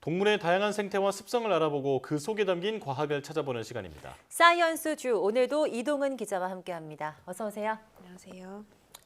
동물의 다양한 생태와 습성을 알아보고 그 속에 담긴 과학을 찾아보는 시간입니다. 사이언스 주 오늘도 이동은 기자와 함께합니다. 어서 오세요. 안녕하세요.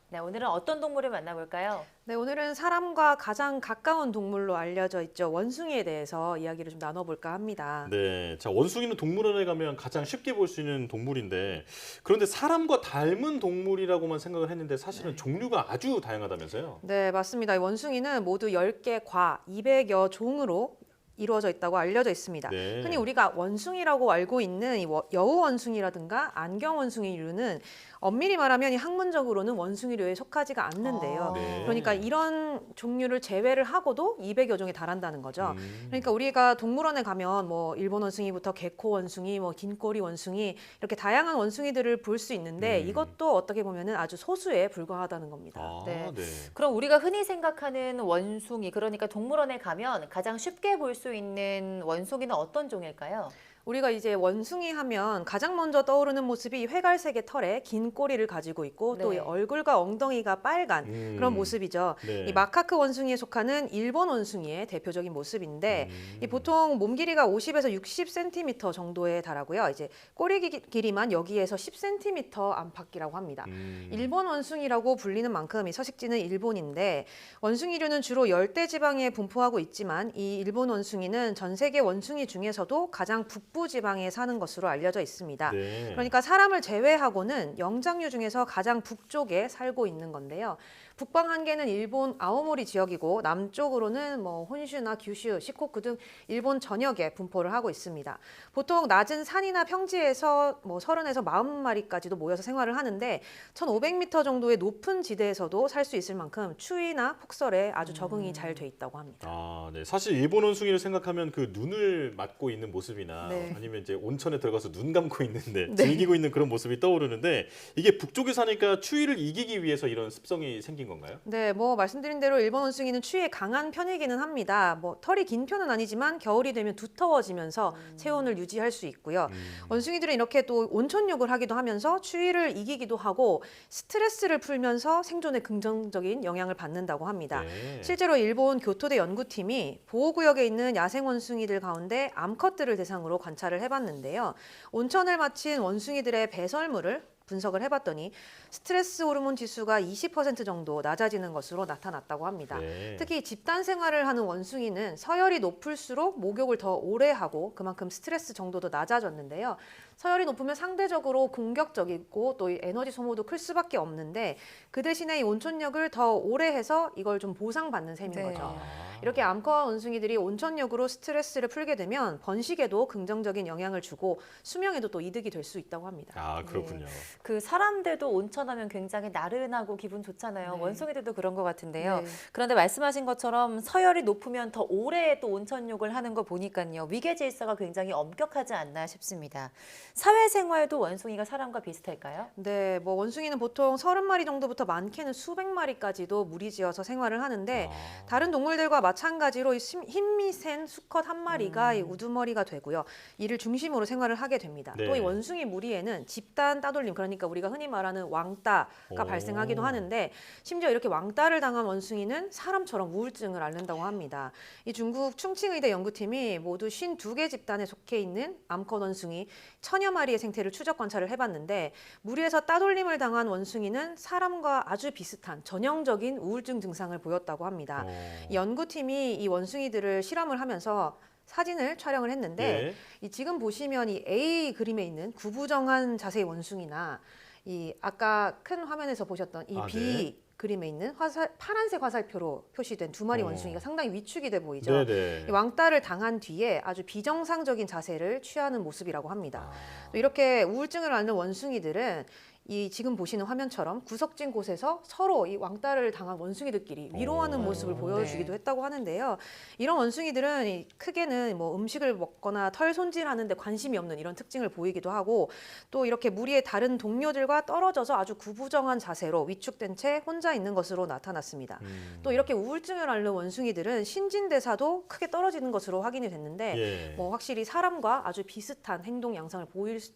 네, 오늘은 어떤 동물을 만나볼까요? 네, 오늘은 사람과 가장 가까운 동물로 알려져 있죠. 원숭이에 대해서 이야기를 좀 나눠볼까 합니다. 네, 자 원숭이는 동물원에 가면 가장 쉽게 볼 수 있는 동물인데 그런데 사람과 닮은 동물이라고만 생각을 했는데 사실은 종류가 아주 다양하다면서요? 네, 맞습니다. 이 원숭이는 모두 10개 과 200여 종으로 이루어져 있다고 알려져 있습니다. 네. 흔히 우리가 원숭이라고 알고 있는 이 여우 원숭이라든가 안경 원숭이류는 엄밀히 말하면 이 학문적으로는 원숭이류에 속하지가 않는데요. 네. 그러니까 이런 종류를 제외를 하고도 200여 종에 달한다는 거죠. 그러니까 우리가 동물원에 가면 뭐 일본 원숭이부터 개코 원숭이, 뭐 긴꼬리 원숭이 이렇게 다양한 원숭이들을 볼 수 있는데 이것도 어떻게 보면은 아주 소수에 불과하다는 겁니다. 아, 네. 네. 그럼 우리가 흔히 생각하는 원숭이, 그러니까 동물원에 가면 가장 쉽게 볼 수 있는 원숭이는 어떤 종일까요? 우리가 이제 원숭이 하면 가장 먼저 떠오르는 모습이 회갈색의 털에 긴 꼬리를 가지고 있고 또 이 네. 얼굴과 엉덩이가 빨간 그런 모습이죠. 네. 이 마카크 원숭이에 속하는 일본 원숭이의 대표적인 모습인데 이 보통 몸 길이가 50에서 60cm 정도에 달하고요. 이제 꼬리 길이만 여기에서 10cm 안팎이라고 합니다. 일본 원숭이라고 불리는 만큼 이 서식지는 일본인데 원숭이류는 주로 열대 지방에 분포하고 있지만 이 일본 원숭이는 전 세계 원숭이 중에서도 가장 북부 지방에 사는 것으로 알려져 있습니다. 네. 그러니까 사람을 제외하고는 영장류 중에서 가장 북쪽에 살고 있는 건데요. 북방 한계는 일본 아오모리 지역이고 남쪽으로는 뭐 혼슈나 규슈, 시코쿠 등 일본 전역에 분포를 하고 있습니다. 보통 낮은 산이나 평지에서 뭐 30에서 40마리까지도 모여서 생활을 하는데 1,500m 정도의 높은 지대에서도 살 수 있을 만큼 추위나 폭설에 아주 적응이 잘 돼 있다고 합니다. 아, 네. 사실 일본 원숭이를 생각하면 그 눈을 맞고 있는 모습이나 네. 아니면 이제 온천에 들어가서 눈 감고 있는데 즐기고 있는 그런 모습이 떠오르는데 이게 북쪽에 사니까 추위를 이기기 위해서 이런 습성이 생긴 건가요? 네, 뭐 말씀드린 대로 일본 원숭이는 추위에 강한 편이기는 합니다. 뭐 털이 긴 편은 아니지만 겨울이 되면 두터워지면서 체온을 유지할 수 있고요. 원숭이들은 이렇게 또 온천욕을 하기도 하면서 추위를 이기기도 하고 스트레스를 풀면서 생존에 긍정적인 영향을 받는다고 합니다. 네. 실제로 일본 교토대 연구팀이 보호구역에 있는 야생 원숭이들 가운데 암컷들을 대상으로 관찰을 해봤는데요. 온천을 마친 원숭이들의 배설물을 분석을 해봤더니 스트레스 호르몬 지수가 20% 정도 낮아지는 것으로 나타났다고 합니다. 네. 특히 집단 생활을 하는 원숭이는 서열이 높을수록 목욕을 더 오래 하고 그만큼 스트레스 정도도 낮아졌는데요. 서열이 높으면 상대적으로 공격적이고 또 이 에너지 소모도 클 수밖에 없는데 그 대신에 이 온천욕을 더 오래 해서 이걸 좀 보상받는 셈인 네. 거죠. 아. 이렇게 암컷 원숭이들이 온천욕으로 스트레스를 풀게 되면 번식에도 긍정적인 영향을 주고 수명에도 또 이득이 될 수 있다고 합니다. 아, 그렇군요. 그 사람들도 온천하면 굉장히 나른하고 기분 좋잖아요. 네. 원숭이들도 그런 것 같은데요. 네. 그런데 말씀하신 것처럼 서열이 높으면 더 오래 또 온천욕을 하는 거 보니까요. 위계 질서가 굉장히 엄격하지 않나 싶습니다. 사회생활도 원숭이가 사람과 비슷할까요? 네, 뭐 원숭이는 보통 30마리 정도부터 많게는 수백 마리까지도 무리지어서 생활을 하는데 아. 다른 동물들과 마찬가지로 이 힘이 센 수컷 한 마리가 이 우두머리가 되고요. 이를 중심으로 생활을 하게 됩니다. 네. 또 이 원숭이 무리에는 집단 따돌림, 그러니까 우리가 흔히 말하는 왕따가 오. 발생하기도 하는데 심지어 이렇게 왕따를 당한 원숭이는 사람처럼 우울증을 앓는다고 합니다. 이 중국 충칭의대 연구팀이 모두 52개 집단에 속해 있는 암컷 원숭이 1000여 마리의 생태를 추적 관찰을 해봤는데 무리에서 따돌림을 당한 원숭이는 사람과 아주 비슷한 전형적인 우울증 증상을 보였다고 합니다. 이 연구팀이 이 원숭이들을 실험을 하면서 사진을 촬영을 했는데 네. 이 지금 보시면 이 A 그림에 있는 구부정한 자세의 원숭이나 이 아까 큰 화면에서 보셨던 이 아, B 네. 그림에 있는 파란색 화살표로 표시된 두 마리 원숭이가 상당히 위축이 돼 보이죠. 네네. 이 왕따를 당한 뒤에 아주 비정상적인 자세를 취하는 모습이라고 합니다. 아. 또 이렇게 우울증을 앓는 원숭이들은 이 지금 보시는 화면처럼 구석진 곳에서 서로 이 왕따를 당한 원숭이들끼리 위로하는 오. 모습을 보여주기도 네. 했다고 하는데요. 이런 원숭이들은 크게는 뭐 음식을 먹거나 털 손질하는 데 관심이 없는 이런 특징을 보이기도 하고 또 이렇게 무리의 다른 동료들과 떨어져서 아주 구부정한 자세로 위축된 채 혼자 있는 것으로 나타났습니다. 또 이렇게 우울증을 앓는 원숭이들은 신진대사도 크게 떨어지는 것으로 확인이 됐는데 예. 뭐 확실히 사람과 아주 비슷한 행동 양상을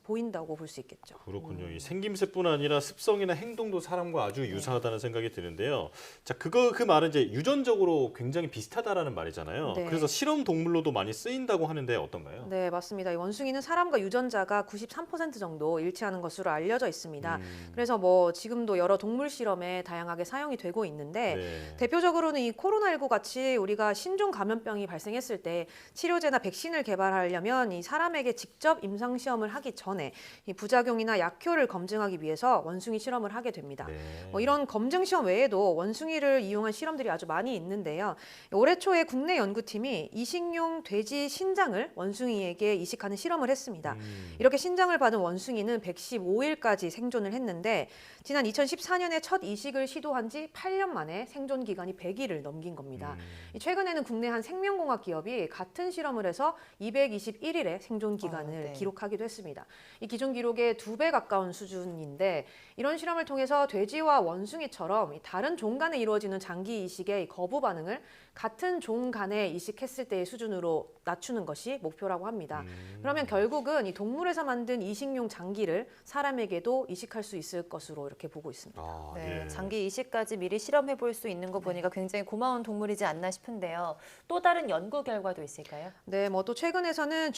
보인다고 볼 수 있겠죠. 그렇군요. 이 생김새뿐 모습뿐 아니라 습성이나 행동도 사람과 아주 유사하다는 생각이 드는데요. 자, 그 말은 이제 유전적으로 굉장히 비슷하다라는 말이잖아요. 네. 그래서 실험 동물로도 많이 쓰인다고 하는데 어떤가요? 네, 맞습니다. 이 원숭이는 사람과 유전자가 93% 정도 일치하는 것으로 알려져 있습니다. 그래서 뭐 지금도 여러 동물 실험에 다양하게 사용이 되고 있는데 네. 대표적으로는 이 코로나19 같이 우리가 신종 감염병이 발생했을 때 치료제나 백신을 개발하려면 이 사람에게 직접 임상 시험을 하기 전에 이 부작용이나 약효를 검증하기 위해서 원숭이 실험을 하게 됩니다. 네. 뭐 이런 검증 시험 외에도 원숭이를 이용한 실험들이 아주 많이 있는데요. 올해 초에 국내 연구팀이 이식용 돼지 신장을 원숭이에게 이식하는 실험을 했습니다. 이렇게 신장을 받은 원숭이는 115일까지 생존을 했는데 지난 2014년에 첫 이식을 시도한 지 8년 만에 생존 기간이 100일을 넘긴 겁니다. 최근에는 국내 한 생명공학 기업이 같은 실험을 해서 221일의 생존 기간을 네. 기록하기도 했습니다. 이 기존 기록의 2배 가까운 수준인데 이런 실험을 통해서 돼지와 원숭이처럼 이 다른 종 간에 이루어지는 장기 이식의 거부 반응을 같은 종 간에 이식했을 때의 수준으로 낮추는 것이 목표라고 합니다. 그러면 결국은 이 동물에서 만든 이식용 장기를 사람에게도 이식할 수 있을 것으로 이렇게 보고 있습니다. 아, 네, 예. 장기 이식까지 미리 실험해 볼 수 있는 거 보니까 굉장히 고마운 동물이지 않나 싶은데요. 또 다른 연구 결과도 있을까요? 네, 뭐 또 최근에는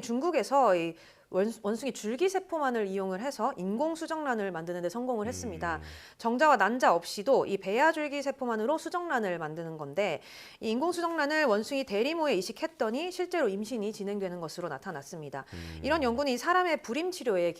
중국에서 이 원숭이 줄기세포만을 이용을 해서 인공 수정란을 만드는 데 성공을 했습니다. 정자와 난자 없이도 이 배아 줄기세포만으로 수정란을 만드는 건데 이 인공 수정란을 원숭이 대리모에 이식했더니 실제로 임신이 진행되는 것으로 나타났습니다. 이런 연구는 이 사람의 불임 치료에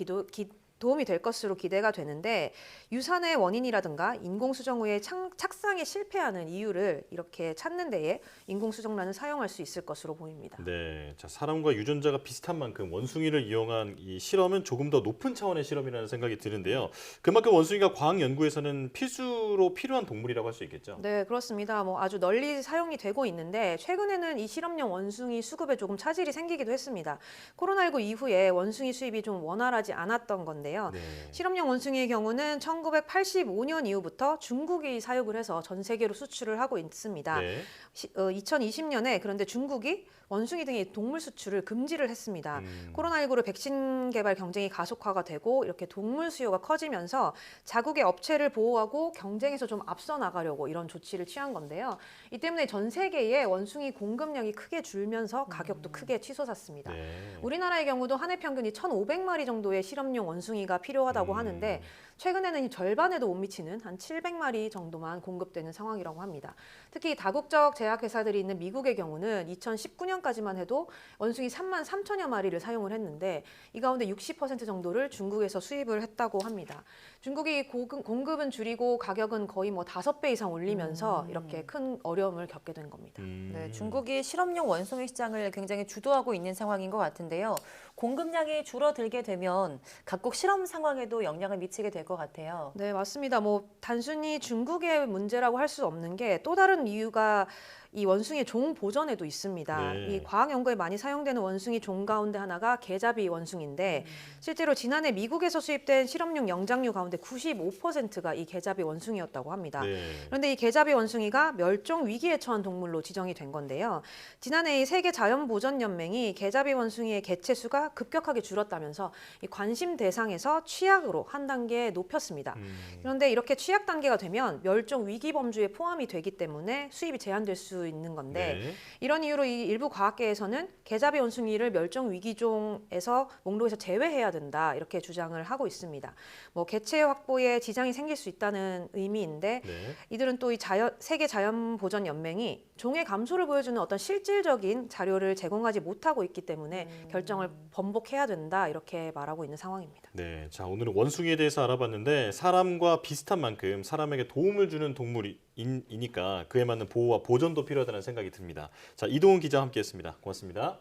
도움이 될 것으로 기대가 되는데 유산의 원인이라든가 인공수정 후에 착상에 실패하는 이유를 이렇게 찾는 데에 인공수정란을 사용할 수 있을 것으로 보입니다. 네, 자, 사람과 유전자가 비슷한 만큼 원숭이를 이용한 이 실험은 조금 더 높은 차원의 실험이라는 생각이 드는데요. 그만큼 원숭이가 과학 연구에서는 필수로 필요한 동물이라고 할 수 있겠죠. 네, 그렇습니다. 뭐 아주 널리 사용이 되고 있는데 최근에는 이 실험용 원숭이 수급에 조금 차질이 생기기도 했습니다. 코로나19 이후에 원숭이 수입이 좀 원활하지 않았던 건데요. 네. 실험용 원숭이의 경우는 1985년 이후부터 중국이 사육을 해서 전 세계로 수출을 하고 있습니다. 네. 2020년에 그런데 중국이 원숭이 등의 동물 수출을 금지를 했습니다. 코로나19로 백신 개발 경쟁이 가속화가 되고 이렇게 동물 수요가 커지면서 자국의 업체를 보호하고 경쟁에서 좀 앞서 나가려고 이런 조치를 취한 건데요. 이 때문에 전 세계에 원숭이 공급량이 크게 줄면서 가격도 크게 치솟았습니다. 네. 우리나라의 경우도 한 해 평균이 1,500마리 정도의 실험용 원숭이가 필요하다고 하는데 최근에는 이 절반에도 못 미치는 한 700마리 정도만 공급되는 상황이라고 합니다. 특히 다국적 제약회사들이 있는 미국의 경우는 2019년까지만 해도 원숭이 3만 3천여 마리를 사용을 했는데 이 가운데 60% 정도를 중국에서 수입을 했다고 합니다. 중국이 공급은 줄이고 가격은 거의 뭐 5배 이상 올리면서 이렇게 큰 어려움을 겪게 된 겁니다. 네, 중국이 실험용 원숭이 시장을 굉장히 주도하고 있는 상황인 것 같은데요. 공급량이 줄어들게 되면 각국 실험 상황에도 영향을 미치게 될 것 같아요. 네, 맞습니다. 뭐 단순히 중국의 문제라고 할 수 없는 게 또 다른 이유가 이 원숭이의 종 보전에도 있습니다. 네. 이 과학 연구에 많이 사용되는 원숭이 종 가운데 하나가 개잡이 원숭이인데 실제로 지난해 미국에서 수입된 실험용 영장류 가운데 95%가 이 개잡이 원숭이였다고 합니다. 네. 그런데 이 개잡이 원숭이가 멸종 위기에 처한 동물로 지정이 된 건데요. 지난해 이 세계 자연보전연맹이 개잡이 원숭이의 개체 수가 급격하게 줄었다면서 이 관심 대상에서 취약으로 한 단계 높였습니다. 그런데 이렇게 취약 단계가 되면 멸종 위기 범주에 포함이 되기 때문에 수입이 제한될 수 있는 건데 네. 이런 이유로 이 일부 과학계에서는 개잡이 원숭이를 멸종 위기종에서 목록에서 제외해야 된다 이렇게 주장을 하고 있습니다. 뭐 개체 확보에 지장이 생길 수 있다는 의미인데 네. 이들은 또 이 세계 자연보전 연맹이 종의 감소를 보여주는 어떤 실질적인 자료를 제공하지 못하고 있기 때문에 결정을 번복해야 된다 이렇게 말하고 있는 상황입니다. 네, 자, 오늘은 원숭이에 대해서 알아봤는데 사람과 비슷한 만큼 사람에게 도움을 주는 동물이니까 그에 맞는 보호와 보존도 필요하다는 생각이 듭니다. 자, 이동훈 기자와 함께했습니다. 고맙습니다.